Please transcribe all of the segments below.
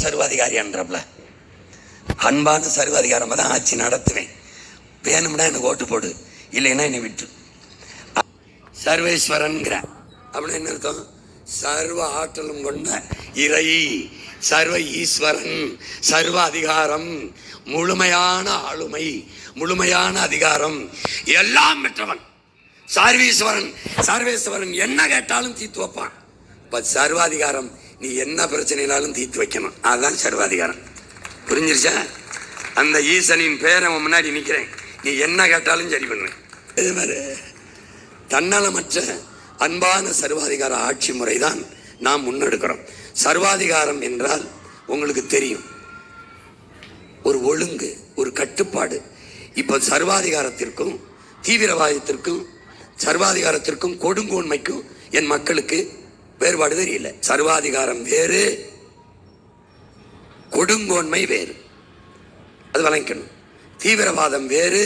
சர்வாதிகாரியான்றப்பல அன்பான சர்வாதிகாரமாக தான் ஆட்சி நடத்துவேன். வேணும்னா எனக்கு ஓட்டு போடு, இல்லைன்னா என்னை விட்டு. சர்வேஸ்வரன்கிற அப்படின்னு என்ன அர்த்தம்? சர்வ ஆற்றலும் கொண்ட இறை, சர்வ ஈஸ்வரன், சர்வ அதிகாரம், முழுமையான ஆளுமை, முழுமையான அதிகாரம், எல்லாம் பெற்றவன் சர்வேஸ்வரன். சர்வேஸ்வரன் என்ன கேட்டாலும் தீர்த்து வைப்பான். இப்ப சர்வாதிகாரம், நீ என்ன பிரச்சனைனாலும் தீர்த்து வைக்கணும், அதுதான் சர்வாதிகாரம். புரிஞ்சிருச்சா? அந்த ஈசனின் பேரை முன்னாடி நிற்கிறேன், நீ என்ன கேட்டாலும் சரி பண்ணுவேன். இது மாதிரி தன்னலமற்ற அன்பான சர்வாதிகார ஆட்சி முறைதான் நாம் முன்னெடுக்கிறோம். சர்வாதிகாரம் என்றால் உங்களுக்கு தெரியும், ஒரு ஒழுங்கு, ஒரு கட்டுப்பாடு. இப்ப சர்வாதிகாரத்திற்கும் தீவிரவாதத்திற்கும், சர்வாதிகாரத்திற்கும் கொடுங்கோன்மைக்கும் என் மக்களுக்கு வேறுபாடு தெரியல. சர்வாதிகாரம் வேறு, கொடுங்கோன்மை வேறு, அது வழங்கணும். தீவிரவாதம் வேறு,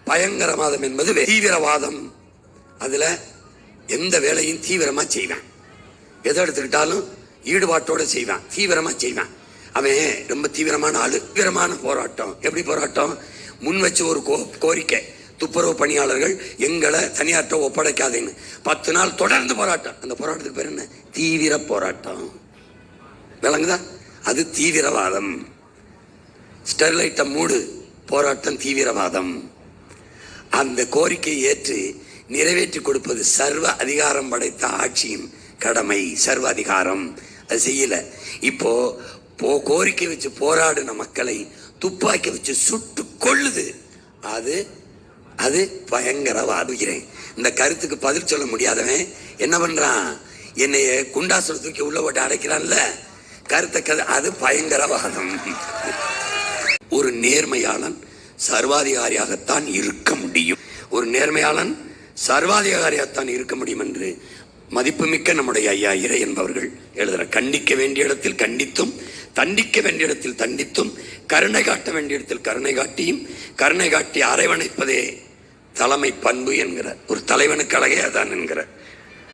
பயங்கரவாதம் என்பது வேறு. தீவிரவாதம் அதுல எந்த வேலையும் தீவிரமா செய்வான், எதை எடுத்துக்கிட்டாலும் ஈடுபாட்டோட செய்வான், தீவிரமா செய்வான். அவன் ரொம்ப தீவிரமான ஆளு. தீவிரமான போராட்டம். எப்படி போராட்டம்? முன் வச்சு ஒரு கோரிக்கை, துப்புரவு பணியாளர்கள் எங்களை தனியாற்ற ஒப்படைக்காதேன்னு 10 நாள் தொடர்ந்து போராட்டம். அந்த போராட்டத்துக்கு பேர் என்ன? தீவிர போராட்டம். விளங்குதா? அது தீவிரவாதம். ஸ்டெர்லைட்டை மூடு, போராட்டம் தீவிரவாதம். அந்த கோரிக்கையை ஏற்று நிறைவேற்றி கொடுப்பது சர்வ அதிகாரம் படைத்த ஆட்சியின் கடமை. சர்வ அதிகாரம் அது செய்யல. இப்போ கோரிக்கை வச்சு போராடின மக்களை துப்பாக்கி வச்சு சுட்டு கொள்ளுது, அது அது பயங்கரவாதம். இந்த கருத்துக்கு பதில் சொல்ல முடியாதவன் என்ன பண்றான்? என்னைய குண்டாசுல தூக்கி உள்ள போட்டு அடைக்கிறான்ல, கருத்தை, அது பயங்கரவாதம். ஒரு நேர்மையாளன் சர்வாதிகாரியாகத்தான் இருக்க முடியும். ஒரு நேர்மையாளன் சர்வாதிகாரியாகத்தான் இருக்க முடியும் என்று மதிப்புமிக்க நம்முடைய ஐயா இறை என்பவர்கள் எழுதுற. கண்டிக்க வேண்டிய இடத்தில் கண்டித்தும், தண்டிக்க வேண்டிய இடத்தில் தண்டித்தும், கருணை காட்ட வேண்டிய இடத்தில் கருணை காட்டியும், கருணை காட்டி அரவணைப்பதே தலைமை பண்பு என்கிறார். ஒரு தலைவனுக்கு அழகே அதான் என்கிறார்.